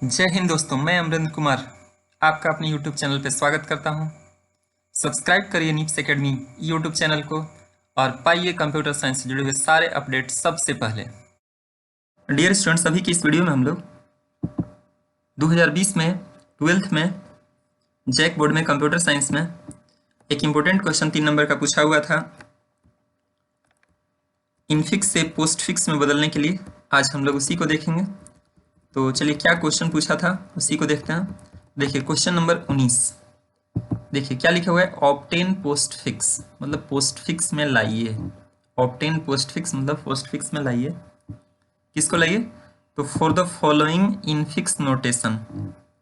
जय हिंद दोस्तों, मैं अमरिंदर कुमार आपका अपने YouTube चैनल पर स्वागत करता हूं। सब्सक्राइब करिए नीप्स एकेडमी YouTube चैनल को और पाइए कंप्यूटर साइंस से जुड़े हुए सारे अपडेट सबसे पहले। डियर स्टूडेंट्स, अभी की इस वीडियो में हम लोग 2020 में 12th में जैक बोर्ड में कंप्यूटर साइंस में एक इम्पोर्टेंट क्वेश्चन 3 नंबर का पूछा हुआ था, इनफिक्स से पोस्ट फिक्स में बदलने के लिए। आज हम लोग उसी को देखेंगे। तो चलिए, क्या क्वेश्चन पूछा था उसी को देखते हैं। देखिए क्वेश्चन नंबर 19, देखिए क्या लिखा हुआ है। ऑब्टेन पोस्ट फिक्स मतलब पोस्ट फिक्स में लाइए। ऑब्टेन पोस्ट फिक्स मतलब पोस्ट फिक्स में लाइए। किसको लाइए? तो for the following infix notation,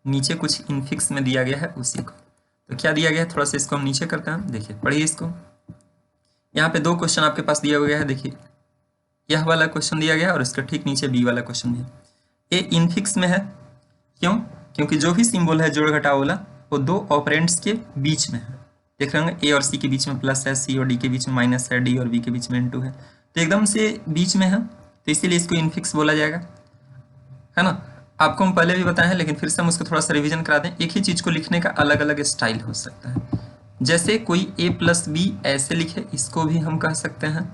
नीचे कुछ इनफिक्स में दिया गया है उसी को। तो क्या दिया गया है, थोड़ा सा इसको हम नीचे करते हैं। देखिए पढ़िए इसको। यहाँ पे 2 क्वेश्चन आपके पास दिया गया है। देखिए यह वाला क्वेश्चन दिया गया है और इसका ठीक नीचे बी वाला क्वेश्चन है। ए इनफिक्स में है, क्यों? क्योंकि जो भी सिंबल है जोड़ घटाव वाला वो 2 ऑपरेंड्स के बीच में है। देख रहे होंगे, ए और सी के बीच में प्लस है, सी और डी के बीच में माइनस है, डी और बी के बीच में इनटू है। तो एकदम से बीच में है, तो इसीलिए इसको इनफिक्स बोला जाएगा, है ना। आपको हम पहले भी बताए हैं, लेकिन फिर से हम उसको थोड़ा सा रिविजन करा दें। एक ही चीज को लिखने का अलग अलग स्टाइल हो सकता है। जैसे कोई ए प्लस बी ऐसे लिखे, इसको भी हम कह सकते हैं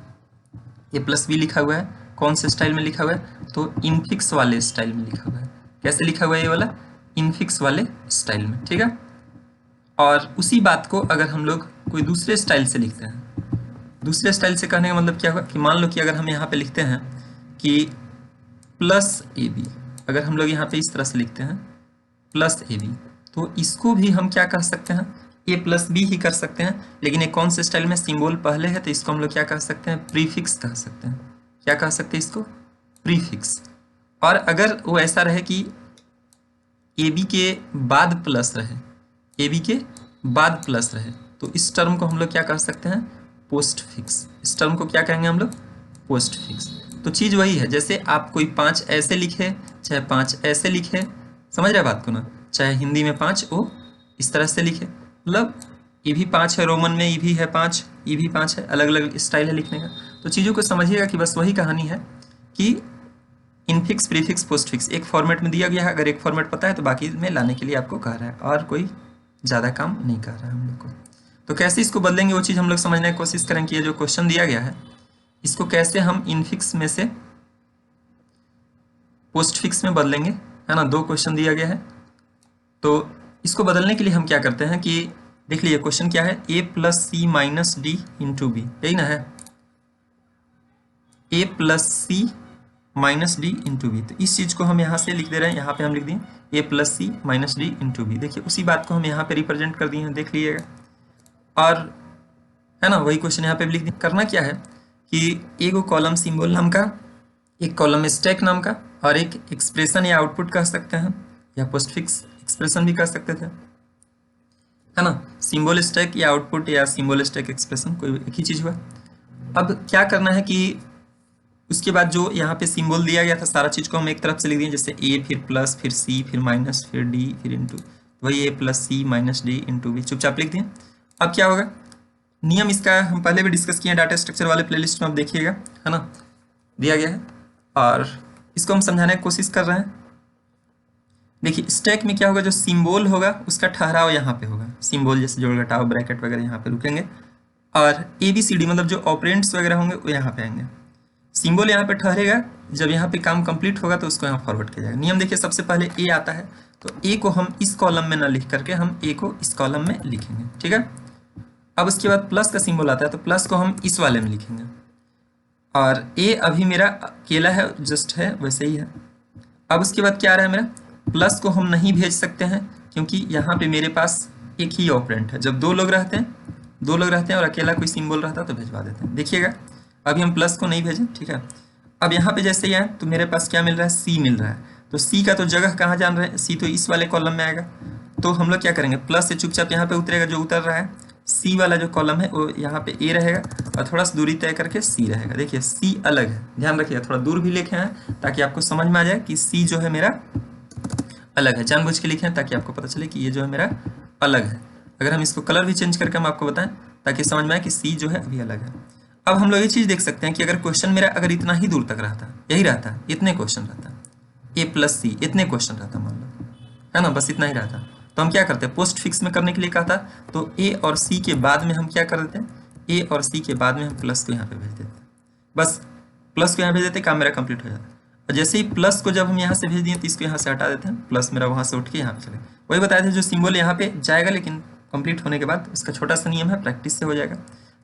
ए प्लस बी लिखा हुआ है। कौन से स्टाइल में लिखा हुआ है? तो इनफिक्स वाले स्टाइल में लिखा हुआ है। कैसे लिखा हुआ है ये वाला? इनफिक्स वाले स्टाइल में, ठीक है। और उसी बात को अगर हम लोग कोई दूसरे स्टाइल से लिखते हैं, दूसरे स्टाइल से कहने का मतलब क्या होगा कि मान लो कि अगर हम यहाँ पे लिखते हैं कि प्लस ए बी, अगर हम लोग यहाँ पे इस तरह से लिखते हैं प्लस ए बी, तो इसको भी हम क्या कह सकते हैं? ए प्लस बी ही कर सकते हैं। लेकिन एक कौन से स्टाइल में? सिंबल पहले है तो इसको हम लोग क्या कह सकते हैं? प्रीफिक्स कह सकते हैं। क्या कह सकते हैं इसको? प्रीफिक्स। और अगर वो ऐसा रहे कि ए बी के बाद प्लस रहे, ए बी के बाद प्लस रहे, तो इस टर्म को हम लोग क्या कह सकते हैं? Post fix. इस टर्म को क्या कहेंगे हम लोग? Post fix. तो चीज वही है, जैसे आप कोई 5 ऐसे लिखे चाहे 5 ऐसे लिखे, समझ रहे बात को ना। चाहे हिंदी में 5 वो इस तरह से लिखे, मतलब ये भी 5 है, रोमन में ये भी है 5, ये भी 5 है, अलग अलग स्टाइल है लिखने का। तो चीज़ों को समझिएगा कि बस वही कहानी है कि इनफिक्स, प्रीफिक्स, पोस्ट फिक्स एक फॉर्मेट में दिया गया है। अगर एक फॉर्मेट पता है तो बाकी में लाने के लिए आपको कह रहा है, और कोई ज़्यादा काम नहीं कर रहा है हम लोग को। तो कैसे इसको बदलेंगे वो चीज़ हम लोग समझने की कोशिश करेंगे कि ये जो क्वेश्चन दिया गया है इसको कैसे हम इनफिक्स में से पोस्ट फिक्स में बदलेंगे, है ना। 2 क्वेश्चन दिया गया है, तो इसको बदलने के लिए हम क्या करते हैं कि देख लीजिए क्वेश्चन क्या है। ए प्लस सी माइनस डी इंटू बी, यही ना है। ए प्लस सी माइनस डी इंटू बी, तो इस चीज को हम यहाँ से लिख दे रहे हैं। यहाँ पे हम लिख दिए ए प्लस सी माइनस डी इंटू बी। देखिए उसी बात को हम यहाँ पे रिप्रेजेंट कर दिए हैं, देख लीजिएगा। और है ना, वही क्वेश्चन यहाँ पे भी लिख दिए। करना क्या है कि एक कॉलम सिंबल नाम का, एक कॉलम स्टैक नाम का, और एक एक्सप्रेशन या आउटपुट कह सकते हैं, या पोस्ट फिक्स एक्सप्रेशन भी कह सकते थे, है ना। सिंबल स्टैक या आउटपुट या सिंबल स्टैक एक्सप्रेशन कोई एक ही चीज हुआ। अब क्या करना है कि उसके बाद जो यहाँ पे सिंबल दिया गया था सारा चीज को हम एक तरफ से लिख दिए, जैसे ए फिर प्लस फिर सी फिर माइनस फिर डी फिर इंटू, वही ए प्लस सी माइनस डी इंटू बी चुपचाप लिख दिए। अब क्या होगा, नियम इसका हम पहले भी डिस्कस किए हैं, डाटा स्ट्रक्चर वाले प्लेलिस्ट में आप देखिएगा, है ना, दिया गया है। और इसको हम समझाने की कोशिश कर रहे हैं। देखिए स्टैक में क्या होगा, जो सिंबल होगा उसका ठहराव यहाँ पे होगा। सिंबल जैसे जोड़ घटाव ब्रैकेट वगैरह यहाँ पे रुकेंगे, और ए बी सी डी मतलब जो ऑपरेंड्स वगैरह होंगे वो यहाँ पे आएंगे। सिंबल यहाँ पे ठहरेगा, जब यहाँ पे काम कंप्लीट होगा तो उसको यहाँ फॉरवर्ड किया जाएगा। नियम देखिए, सबसे पहले ए आता है तो ए को हम इस कॉलम में ना लिख करके हम ए को इस कॉलम में लिखेंगे, ठीक है। अब उसके बाद प्लस का सिंबल आता है तो प्लस को हम इस वाले में लिखेंगे, और ए अभी मेरा अकेला है, जस्ट है वैसे ही है। अब उसके बाद क्या आ रहा है, मेरा प्लस को हम नहीं भेज सकते हैं क्योंकि यहाँ पे मेरे पास एक ही ऑपरेंट है। जब 2 लोग रहते हैं और अकेला कोई सिंबल रहता है तो भेजवा देते हैं। देखिएगा अभी हम प्लस को नहीं भेजें, ठीक है। अब यहाँ पे जैसे ही है तो मेरे पास क्या मिल रहा है, सी मिल रहा है। तो सी का तो जगह कहाँ जान रहे हैं, सी तो इस वाले कॉलम में आएगा। तो हम लोग क्या करेंगे, प्लस से चुपचाप यहाँ पे उतरेगा, जो उतर रहा है सी वाला जो कॉलम है वो यहाँ पे ए रहेगा, और थोड़ा सा दूरी तय करके सी रहेगा। देखिए सी अलग है, ध्यान रखिएगा, थोड़ा दूर भी लिखे हैं ताकि आपको समझ में आ जाए कि सी जो है मेरा अलग है। जानबूझ के लिखे हैं ताकि आपको पता चले कि ये जो है मेरा अलग है। अगर हम इसको कलर भी चेंज करके हम आपको बताएं ताकि समझ में आए कि सी जो है अभी अलग है। अब हम लोग ये चीज देख सकते हैं कि अगर क्वेश्चन मेरा अगर इतना ही दूर तक रहता, यही रहता, इतने क्वेश्चन रहता, ए प्लस सी इतने क्वेश्चन रहता मान लो, है ना, बस इतना ही रहा था। तो हम क्या करते हैं, पोस्ट फिक्स में करने के लिए कहा था, तो ए और सी के बाद में हम क्या कर देते हैं, ए और सी के बाद में हम प्लस को यहाँ पे भेज देते हैं, बस प्लस को यहाँ भेज देते, काम मेरा कंप्लीट हो जाता है। और जैसे ही प्लस को जब हम यहाँ से भेज दिए तो इसको यहाँ से हटा देते हैं, प्लस मेरा वहाँ से उठ के यहाँ पे चले, वही बताया था जो सिंबल यहाँ पे जाएगा, लेकिन कंप्लीट होने के बाद इसका छोटा सा नियम है, प्रैक्टिस से हो जाएगा।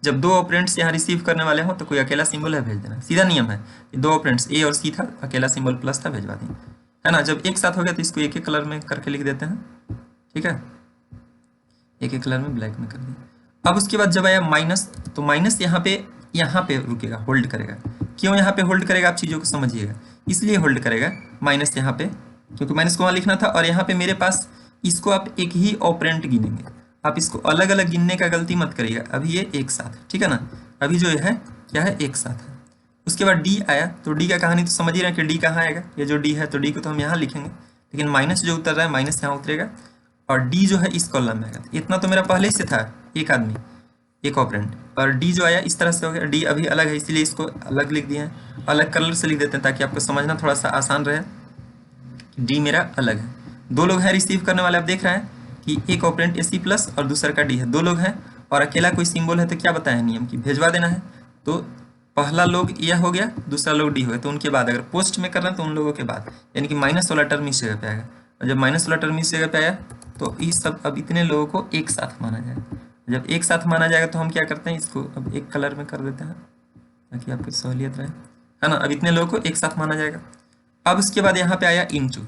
जब दो ऑपरेंट्स यहाँ रिसीव करने वाले हों तो कोई अकेला सिंबल है भेज देना, सीधा नियम है। दो ऑपरेंट्स ए और सी था, अकेला सिंबल प्लस था, भेजवा दें, है ना। जब एक साथ हो गया तो इसको एक एक कलर में करके लिख देते हैं, ठीक है, एक एक कलर में ब्लैक में कर दिए। अब उसके बाद जब आया माइनस, तो माइनस यहाँ पे रुकेगा, होल्ड करेगा। क्यों यहाँ पे होल्ड करेगा, आप चीज़ों को समझिएगा, इसलिए होल्ड करेगा माइनस यहाँ पे, क्योंकि माइनस को वहाँ लिखना था, और यहाँ पे मेरे पास इसको आप एक ही ऑपरेंट गिनेंगे, आप इसको अलग अलग गिनने का गलती मत करिएगा। अभी ये एक साथ है, ठीक है ना, अभी जो है क्या है, एक साथ है। उसके बाद डी आया, तो डी का कहानी तो समझ ही रहे हैं कि डी कहाँ आएगा, ये जो डी है, तो डी को तो हम यहाँ लिखेंगे, लेकिन माइनस जो उतर रहा है माइनस यहाँ उतरेगा, और डी जो है इस कॉलम में आएगा। इतना तो मेरा पहले ही से था, एक आदमी एक ऑपरेंट, और डी जो आया इस तरह से हो गया, डी अभी अलग है इसलिए इसको अलग लिख दिए हैं, अलग कलर से लिख देते हैं ताकि आपको समझना थोड़ा सा आसान रहे। डी मेरा अलग है, दो लोग हैं रिसीव करने वाले, आप देख रहे हैं कि एक ऑपरेंट ए सी प्लस और दूसरा का डी है, दो लोग हैं और अकेला कोई सिंबल है तो क्या बताया नियम की भेजवा देना है। तो पहला लोग यह हो गया, दूसरा लोग डी हो गया, तो उनके बाद अगर पोस्ट में कर रहे हैं तो उन लोगों के बाद, यानी कि माइनस वाला टर्म इस जगह पे आएगा, और जब माइनस वाला टर्म इस जगह पे आया तो इस सब अब इतने लोगों को एक साथ माना जाएगा। जब एक साथ माना जाएगा तो हम क्या करते हैं, इसको अब एक कलर में कर देते हैं ताकि आपकी सहूलियत रहे, है ना। अब इतने लोगों को एक साथ माना जाएगा। अब उसके बाद यहाँ पे आया इंटू,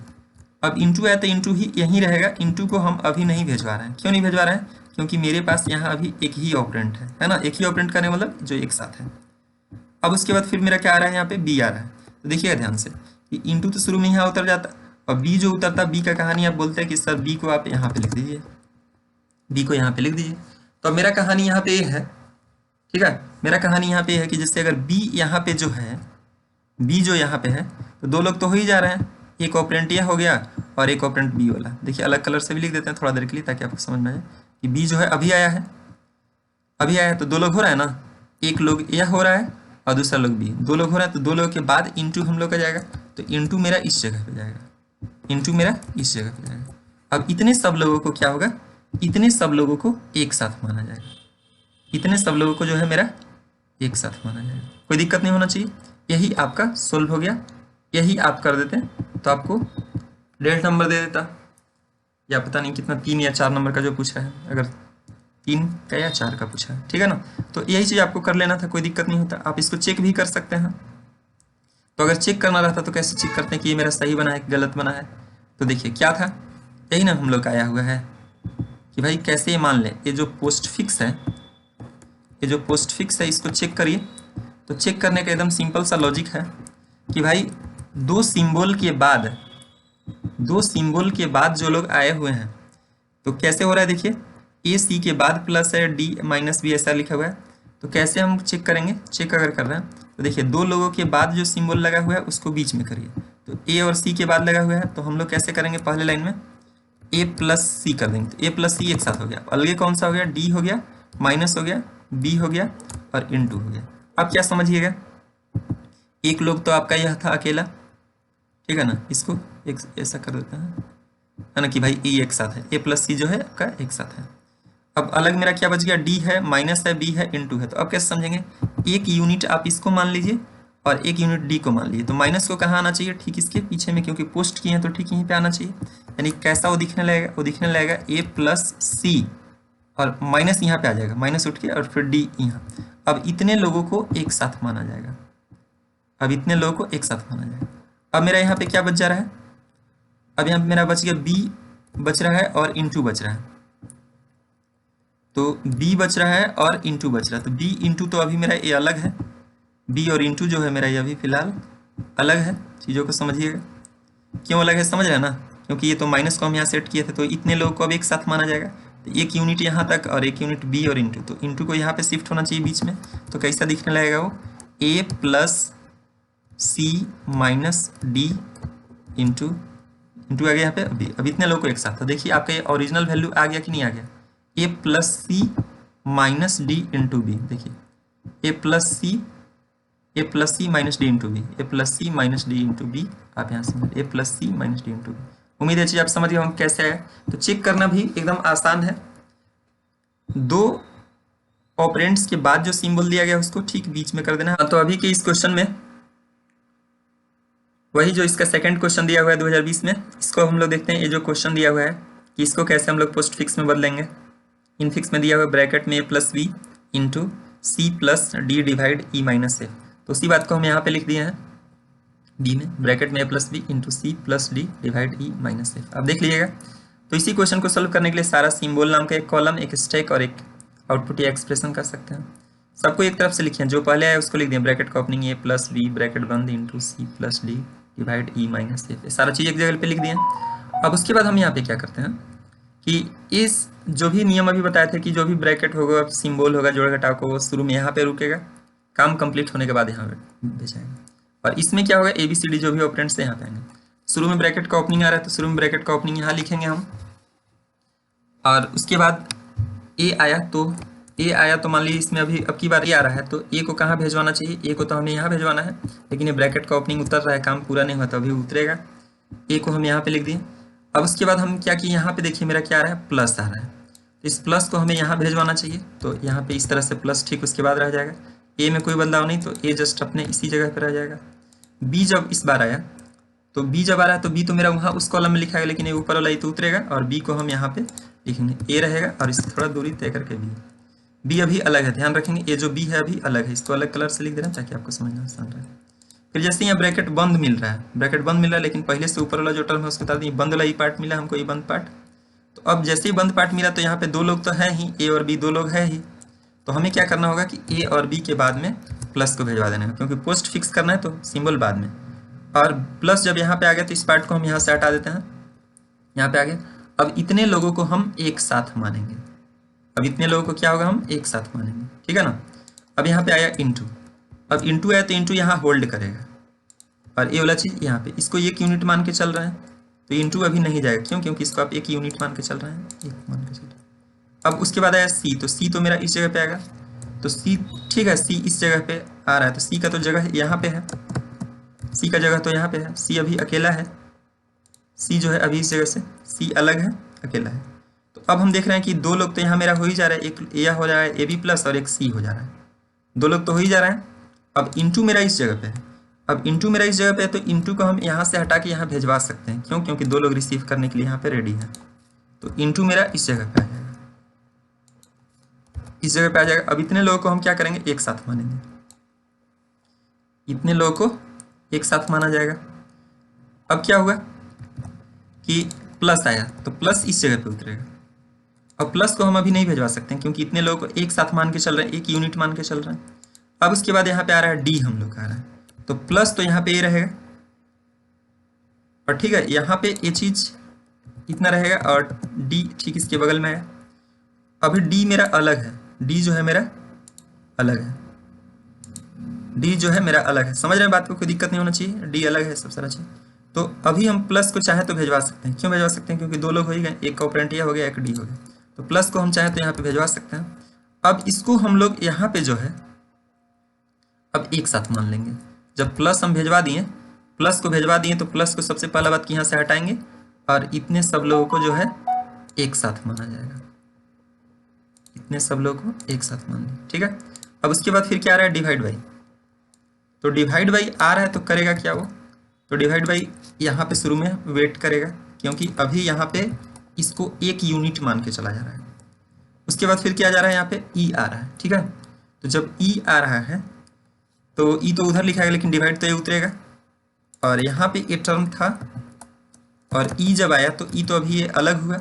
अब इंटू आया तो इंटू ही यहीं रहेगा, इंटू को हम अभी नहीं भेजवा रहे हैं। क्यों नहीं भेजवा रहे हैं, क्योंकि मेरे पास यहाँ अभी एक ही ऑपरेंट है ना, एक ही ऑपरेंट करने मतलब जो एक साथ है। अब उसके बाद फिर मेरा क्या आ रहा है, यहाँ पे बी आ रहा है, तो देखिएगा ध्यान से कि इंटू तो शुरू में यहाँ उतर जाता, और बी जो उतरता, बी का कहानी आप बोलते हैं कि सर बी को आप यहाँ पे लिख दीजिए, बी को यहाँ पे लिख दीजिए। तो मेरा कहानी यहाँ पे है, ठीक है, मेरा कहानी यहाँ पे है कि जैसे अगर बी यहाँ पे जो है, बी जो यहाँ पे है, तो दो लोग तो हो ही जा रहे हैं, एक ऑपरेंट यह हो गया और एक ऑपरेंट बी वाला। देखिए अलग कलर से भी लिख देते हैं थोड़ा देर के लिए ताकि आपको समझ में आए कि बी जो है अभी आया है, अभी आया है, तो दो लोग हो रहा है ना, एक लोग यह हो रहा है और दूसरा लोग बी, दो लोग हो रहा है, तो दो लोग के बाद इंटू हम लोग का जाएगा, तो इंटू मेरा इस जगह पे जाएगा, इंटू मेरा इस जगह पे जाएगा। अब इतने सब लोगों को क्या होगा, इतने सब लोगों को एक साथ माना जाएगा, इतने सब लोगों को जो है मेरा एक साथ माना जाएगा, कोई दिक्कत नहीं होना चाहिए। यही आपका सोल्व हो गया, यही आप कर देते तो आपको 1.5 नंबर दे देता, या पता नहीं कितना 3 या 4 नंबर का जो पूछा है, अगर 3 का या 4 का पूछा है, ठीक है ना। तो यही चीज़ आपको कर लेना था, कोई दिक्कत नहीं होता। आप इसको चेक भी कर सकते हैं, तो अगर चेक करना रहता तो कैसे चेक करते हैं कि ये मेरा सही बना है कि गलत बना है। तो देखिए क्या था, यही ना हम लोग का आया हुआ है कि भाई कैसे ये मान लें, ये जो पोस्ट फिक्स है, ये जो पोस्ट फिक्स है इसको चेक करिए। तो चेक करने का एकदम सिंपल सा लॉजिक है कि भाई दो सिंबल के बाद जो लोग आए हुए हैं तो कैसे हो रहा है, देखिए ए सी के बाद प्लस है, डी माइनस बी ऐसा लिखा हुआ है। तो कैसे हम चेक करेंगे, चेक अगर कर रहे हैं तो देखिए दो लोगों के बाद जो सिंबल लगा हुआ है उसको बीच में करिए। तो ए और सी के बाद लगा हुआ है तो हम लोग कैसे करेंगे, पहले लाइन में ए प्लस सी कर देंगे, तो ए प्लस सी एक साथ हो गया, अलगे कौन सा हो गया, डी हो गया, माइनस हो गया, बी हो गया और इंटू हो गया। अब क्या समझिएगा, एक लोग तो आपका यह था अकेला, ठीक है ना, इसको एक ऐसा कर देते हैं, है ना, कि भाई ए एक साथ है, ए प्लस सी जो है आपका एक साथ है। अब अलग मेरा क्या बच गया, डी है, माइनस है, बी है, इंटू है। तो अब कैसे समझेंगे, एक यूनिट आप इसको मान लीजिए और एक यूनिट डी को मान लीजिए। तो माइनस को कहाँ आना चाहिए, ठीक इसके पीछे में, क्योंकि पोस्ट किए हैं तो ठीक यहीं पे आना चाहिए। यानी कैसा वो दिखने लगेगा, वो दिखने लगेगा ए प्लस सी और माइनस यहाँ पे आ जाएगा, माइनस उठ के और फिर डी यहाँ। अब इतने लोगों को एक साथ माना जाएगा, अब इतने लोगों को एक साथ माना जाएगा। अब मेरा यहाँ पे क्या बच जा रहा है, अब यहाँ पे मेरा बच गया बी बच रहा है और इंटू बच रहा है। तो बी बच रहा है और इंटू बच रहा है, तो बी इंटू तो अभी मेरा ये अलग है, बी और इंटू जो है मेरा ये अभी फिलहाल अलग है। चीज़ों को समझिएगा, क्यों अलग है समझ रहे हैं ना, क्योंकि ये तो माइनस को हम यहाँ सेट किए थे, तो इतने लोगों को अब एक साथ माना जाएगा। तो एक यूनिट यहाँ तक और एक यूनिट बी और इंटू, तो इंटू को यहाँ पे शिफ्ट होना चाहिए बीच में। तो कैसा दिखने लगेगा वो, ए प्लस सी माइनस डी इंटू आ गया यहाँ पे, अभी इतने लोगों को एक साथ। तो देखिए आपका ये ओरिजिनल वैल्यू आ गया कि नहीं आ गया, ए प्लस सी माइनस डी इंटू बी। देखिए ए प्लस सी माइनस डी इंटू बी, ए प्लस सी माइनस डी इंटू बी, आप यहाँ से ए प्लस सी माइनस डी इंटू बी उम्मीद है चीज आप समझ गए हम कैसे आया। तो चेक करना भी एकदम आसान है, दो ऑपरेंड्स के बाद जो सिंबल दिया गया उसको ठीक बीच में कर देना है। तो अभी के इस क्वेश्चन में वही जो इसका सेकंड क्वेश्चन दिया हुआ है 2020 में, इसको हम लोग देखते हैं। ये जो क्वेश्चन दिया हुआ है कि इसको कैसे हम लोग पोस्ट फिक्स में बदलेंगे। इन फिक्स में दिया हुआ है ब्रैकेट में a plus B into C plus D divide E minus A. तो उसी बात को हम यहाँ पे लिख दिए हैं बी में, ब्रैकेट में a plus B into C plus D divide E minus A. आप देख लीजिएगा। तो इसी क्वेश्चन को सोल्व करने के लिए सारा सिंबल नाम का एक कॉलम, एक स्टैक और एक आउटपुट या एक्सप्रेशन कर सकते हैं। सबको एक तरफ से लिखिए, जो पहले आया उसको लिख दिए ब्रैकेट का opening a plus B bracket बंद into C plus D divide E minus A. सारा चीज़ एक जगह पे लिख दिए। अब उसके बाद हम यहाँ पे क्या करते हैं कि इस जो भी नियम अभी बताए थे कि जो भी ब्रैकेट होगा सिंबल होगा जोड़ घटाव को, वो शुरू में यहाँ पे रुकेगा, काम कंप्लीट होने के बाद यहाँ पे भेजाएगा। और इसमें क्या होगा, ए बी सी डी जो भी ऑपरेंड्स है यहाँ पे आएंगे। शुरू में ब्रैकेट का ओपनिंग आ रहा है तो शुरू में ब्रैकेट का ओपनिंग यहाँ लिखेंगे हम, और उसके बाद ए आया तो मान लीजिए इसमें अभी अब की बार ए आ रहा है तो ए को कहाँ भेजवाना चाहिए, ए को तो हमें यहाँ भेजवाना है, लेकिन ये ब्रैकेट का ओपनिंग उतर रहा है, काम पूरा नहीं हुआ तो अभी उतरेगा। ए को हम यहाँ पे लिख दिए। अब उसके बाद हम क्या किए, यहाँ पे देखिए मेरा क्या आ रहा है, प्लस आ रहा है, तो इस प्लस को हमें यहाँ भेजवाना चाहिए। तो यहाँ पे इस तरह से प्लस ठीक उसके बाद रह जाएगा। ए में कोई बदलाव नहीं तो ए जस्ट अपने इसी जगह पर रह जाएगा। बी जब इस बार आया तो बी जब आ रहा है तो बी तो मेरा वहाँ उस कॉलम में लिखा है, लेकिन ये ऊपर वाला ही तो उतरेगा, और बी को हम यहाँ पे लिखेंगे, ए रहेगा और इससे थोड़ा दूरी तय करके बी अभी अलग है, ध्यान रखेंगे। ये जो बी है अभी अलग है, इसको अलग कलर से लिख देना ताकि आपको समझना आसान रहे। फिर जैसे यहाँ ब्रैकेट बंद मिल रहा है, लेकिन पहले से ऊपर वाला जो टर्म है उसको बता दें, बंद वाला ही पार्ट मिला हमको, ये बंद पार्ट। तो अब जैसे ही बंद पार्ट मिला तो यहाँ पे दो लोग तो है ही, ए और बी दो लोग है ही, तो हमें क्या करना होगा कि ए और बी के बाद में प्लस को भेजवा देना है, क्योंकि पोस्ट फिक्स करना है तो सिंबल बाद में। और प्लस जब यहाँ पे आ गया तो इस पार्ट को हम यहाँ से हटा देते हैं, यहाँ पे आ गया। अब इतने लोगों को हम एक साथ मानेंगे, अब इतने लोगों को क्या होगा, हम एक साथ मानेंगे, ठीक है ना। अब यहाँ पे आया इंटू, अब इंटू आया तो इंटू यहाँ होल्ड करेगा, और ये वाला चीज़ यहाँ पे इसको एक यूनिट मान के चल रहे हैं तो इंटू अभी नहीं जाएगा, क्यों, क्योंकि इसको आप एक यूनिट मान के चल रहे हैं, एक मान के चल रहे हैं। अब उसके बाद आया सी, तो सी तो मेरा इस जगह पे आएगा, तो सी ठीक है, सी इस जगह पे आ रहा है तो सी का तो जगह यहाँ पे है, सी का जगह तो यहाँ पे है, सी अभी अकेला है, सी जो है अभी इस जगह से सी अलग है, अकेला है। तो अब हम देख रहे हैं कि दो लोग तो यहाँ मेरा हो ही जा रहा है, एक ए हो जा रहा है ए बी प्लस और एक सी हो जा रहा है, दो लोग तो हो ही जा रहा है। अब इंटू मेरा इस जगह पे है, अब इंटू मेरा इस जगह पे है तो इंटू को हम यहाँ से हटा के यहाँ भेजवा सकते हैं, क्यों, क्योंकि दो लोग रिसीव करने के लिए यहाँ पे रेडी है। तो इंटू मेरा इस जगह पे आ जाएगा, इस जगह पे आ जाएगा। अब इतने लोगों को हम क्या करेंगे, एक साथ मानेंगे, इतने लोगों को एक साथ माना जाएगा। अब क्या हुआ कि प्लस आया तो प्लस इस जगह पे उतरेगा। अब प्लस को हम अभी नहीं भेजवा सकते हैं क्योंकि इतने लोगों को एक साथ मान के चल रहे हैं, एक यूनिट मान के चल रहे हैं। अब उसके बाद यहाँ पे आ रहा है डी, हम लोग का आ रहा है, तो प्लस तो यहाँ पे ए रहेगा, और ठीक है यहाँ पे ये चीज इतना रहेगा, और डी ठीक इसके बगल में है। अभी डी मेरा अलग है, डी जो है मेरा अलग है, डी जो है मेरा अलग है, समझ रहे हैं बात को, कोई दिक्कत नहीं होना चाहिए, डी अलग है सब सारा चीज। तो अभी हम प्लस को चाहे तो भेजवा सकते हैं, क्यों भेजवा सकते हैं, क्योंकि दो लोग हो ही गए, एक का ऑपरेंड ये हो गया एक डी हो गया, तो प्लस को हम चाहे तो यहाँ पे भेजवा सकते हैं। अब इसको हम लोग यहाँ पे जो है अब एक साथ मान लेंगे। जब प्लस हम भेजवा दिए, प्लस को भेजवा दिए तो प्लस को सबसे पहला बात कि यहाँ से हटाएंगे और इतने सब लोगों को जो है एक साथ माना जाएगा, इतने सब लोगों को एक साथ मान लेंगे, ठीक है। अब उसके बाद फिर क्या आ रहा है, डिवाइड बाई, तो डिवाइड बाई आ रहा है तो करेगा क्या वो, तो डिवाइड बाई यहाँ पे शुरू में वेट करेगा क्योंकि अभी यहाँ पे इसको एक यूनिट मान के चला जा रहा है। उसके बाद फिर क्या जा रहा है, यहाँ पे ई आ रहा है, ठीक है। तो जब ई आ रहा है तो ई तो उधर लिखा है लेकिन डिवाइड तो ये उतरेगा, और यहाँ पे ए टर्म था और ई जब आया तो ई तो अभी ये अलग हुआ,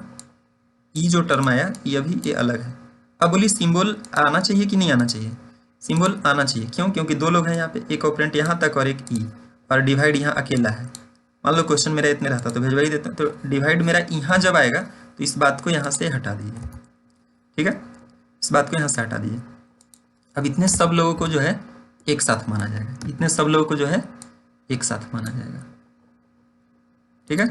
ई जो टर्म आया ये अभी ये अलग है। अब बोली सिंबल आना चाहिए कि नहीं आना चाहिए, सिंबल आना चाहिए, क्यों, क्योंकि दो लोग हैं यहाँ पे, एक ऑपरेंट यहाँ तक और एक ई, और डिवाइड यहाँ अकेला है। मान लो क्वेश्चन मेरा इतने रहता तो भेजवा ही देता, तो डिवाइड मेरा यहाँ जब आएगा तो इस बात को यहाँ से हटा दीजिए, ठीक है, इस बात को यहाँ से हटा दीजिए। अब इतने सब लोगों को जो है एक साथ माना जाएगा, इतने सब लोगों को जो है एक साथ माना जाएगा, ठीक है।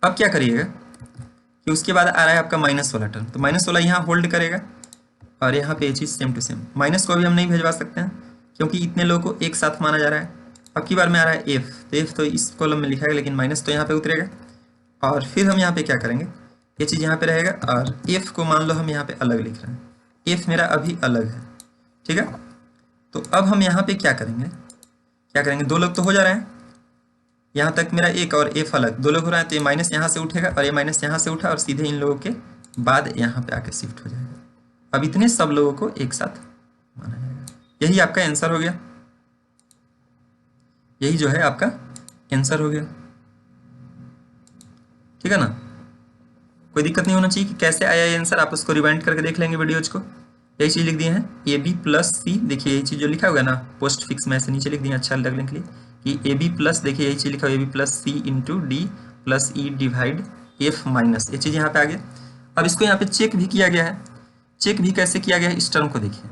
अब क्या करिएगा कि उसके बाद आ रहा है आपका माइनस वाला टर्म, तो माइनस वाला यहाँ होल्ड करेगा और यहाँ पे ये चीज़ सेम टू सेम। माइनस को भी हम नहीं भेजवा सकते हैं क्योंकि इतने लोगों को एक साथ माना जा रहा है, अब की बार में आ रहा है एफ, तो एफ तो इस कॉलम में लिखा है लेकिन माइनस तो यहाँ पे उतरेगा। और फिर हम यहाँ पे क्या करेंगे, ये चीज़ यहाँ पे रहेगा और एफ को मान लो हम यहाँ पे अलग लिख रहे हैं, एफ मेरा अभी अलग है, ठीक है। तो अब हम यहाँ पे क्या करेंगे, दो लोग तो हो जा रहे हैं, यहाँ तक मेरा एक और एफ अलग, दो लोग हो रहा है, तो ये माइनस यहाँ से उठेगा और ये माइनस यहाँ से उठा और सीधे इन लोगों के बाद यहाँ पे आके शिफ्ट हो जाएगा। अब इतने सब लोगों को एक साथ माना जाएगा। यही आपका आंसर हो गया, यही जो है आपका आंसर हो गया, ठीक है ना। कोई दिक्कत नहीं होना चाहिए कि कैसे आया ये आंसर, आप उसको रिवाइंड करके देख लेंगे वीडियोज को। यही चीज़ लिख दिए हैं ए बी प्लस सी, देखिए यही चीज़ जो लिखा होगा ना पोस्ट फिक्स में ऐसे नीचे लिख दिए अच्छा लगने के लिए कि ए बी प्लस, देखिए यही चीज़ लिखा हुआ A B plus C into D plus E divide F minus, ये चीज़ यहाँ पे आ गया। अब इसको यहाँ पे चेक भी किया गया है, चेक भी कैसे किया गया है इस टर्म को देखिए,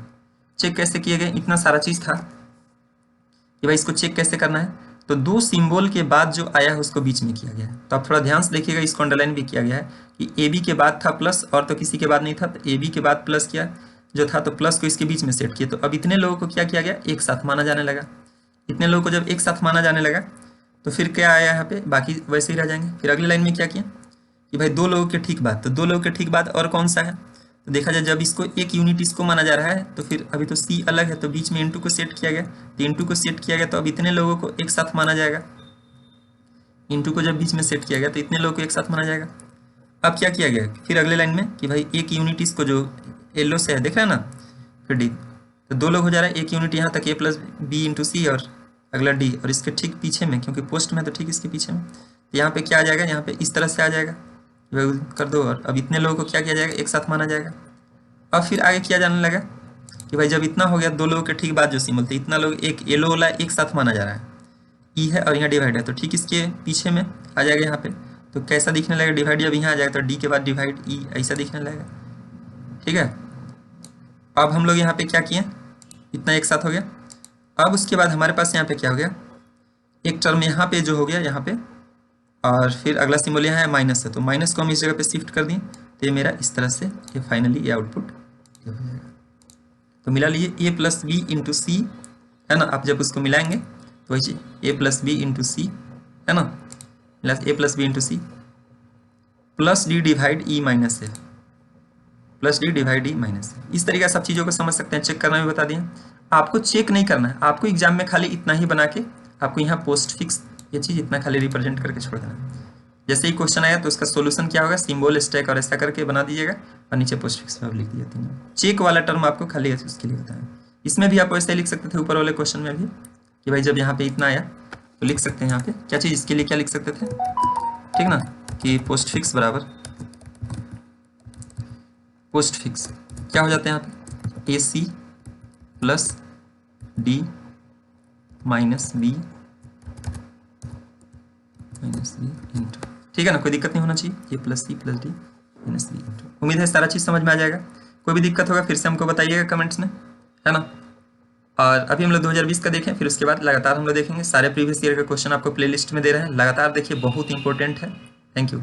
चेक कैसे किया गया, इतना सारा चीज़ था कि भाई इसको चेक कैसे करना है, तो दो सिंबल के बाद जो आया है उसको बीच में किया गया है। तो आप थोड़ा ध्यान से देखिएगा, इसको अंडरलाइन भी किया गया है कि ए बी के बाद था प्लस और तो किसी के बाद नहीं था, तो ए बी के बाद प्लस किया जो था, तो प्लस को इसके बीच में सेट किया। तो अब इतने लोगों को क्या किया गया, एक साथ माना जाने लगा। इतने लोगों को जब एक साथ माना जाने लगा तो फिर क्या आया यहाँ पे, बाकी वैसे ही रह जाएंगे। फिर अगली लाइन में क्या किया कि भाई दो लोगों के ठीक बाद, तो दो लोगों के ठीक बाद और कौन सा है, तो देखा जाए जब इसको एक यूनिट इसको माना जा रहा है तो फिर अभी तो सी अलग है, तो बीच में इंटू को सेट किया गया, तो इंटू को सेट किया गया, तो अब इतने लोगों को एक साथ माना जाएगा। इंटू को जब बीच में सेट किया गया तो इतने लोगों को एक साथ माना जाएगा। अब क्या किया गया फिर अगले लाइन में कि भाई एक यूनिट इसको जो येलो से है, देख रहे हैं ना, फिर डी, तो दो लोग हो जा रहा है, एक यूनिट यहाँ तक ए प्लस बी इंटू सी और अगला डी, और इसके ठीक पीछे में क्योंकि पोस्ट में तो ठीक इसके पीछे में, तो यहाँ पे क्या आ जाएगा, यहाँ पे इस तरह से आ जाएगा कर दो, और अब इतने लोगों को क्या किया जाएगा, एक साथ माना जाएगा। अब फिर आगे किया जाने लगा कि भाई जब इतना हो गया, दो लोगों के ठीक बाद जो सिंबल थे, इतना लोग एक येलो वाला एक साथ माना जा रहा है, ई है और यहाँ डिवाइड है, तो ठीक इसके पीछे में आ जाएगा यहाँ पे, तो कैसा दिखने लगेगा डिवाइड, जब यहाँ आ जाएगा तो डी के बाद डिवाइड ई ऐसा दिखने लगेगा, ठीक है। अब हम लोग यहाँ पे क्या किए, इतना एक साथ हो गया। अब उसके बाद हमारे पास यहाँ पे क्या हो गया, एक टर्म यहाँ पे जो हो गया यहाँ पे, और फिर अगला सिंबल यहाँ है माइनस है, तो माइनस को हम इस जगह पे शिफ्ट कर दिए, तो ये मेरा इस तरह से ये फाइनली ये आउटपुट हो जाएगा। तो मिला लिए A plus B into C है ना, आप जब उसको मिलाएंगे तो वही चीज A plus B into C है ना, मिला A plus B into C plus D divide E minus है, plus D divide E minus है। इस तरीके से सब चीज़ों को समझ सकते हैं, चेक करना भी बता दिए। आपको चेक नहीं करना है, आपको एग्जाम में खाली इतना ही बना के आपको यहाँ पोस्ट फिक्स ये चीज़ इतना खाली रिप्रेजेंट करके छोड़ देना। जैसे ही क्वेश्चन आया तो उसका सोल्यूशन क्या होगा, सिंबल स्टैक और ऐसा करके बना दीजिएगा और नीचे पोस्ट फिक्स में लिख दिया तीनों। चेक वाला टर्म आपको खाली उसके लिए बताया। इसमें भी आप वैसे लिख सकते थे ऊपर वाले क्वेश्चन में भी कि भाई जब यहाँ पे इतना आया तो लिख सकते हैं यहाँ पे क्या चीज़, इसके लिए क्या लिख सकते थे, ठीक ना, कि पोस्ट फिक्स बराबर पोस्ट फिक्स क्या हो जाता है यहाँ पे, A C plus D minus B into, ठीक है ना, कोई दिक्कत नहीं होना चाहिए, ये plus C plus D minus B into. उम्मीद है सारा चीज़ समझ में आ जाएगा। कोई भी दिक्कत होगा फिर से हमको बताइएगा कमेंट्स में, है ना। और अभी हम लोग 2020 का देखें, फिर उसके बाद लगातार हम लोग देखेंगे सारे प्रीवियस ईयर के क्वेश्चन आपको प्लेलिस्ट में दे रहे हैं, लगातार देखिए बहुत इंपॉर्टेंट है। Thank you.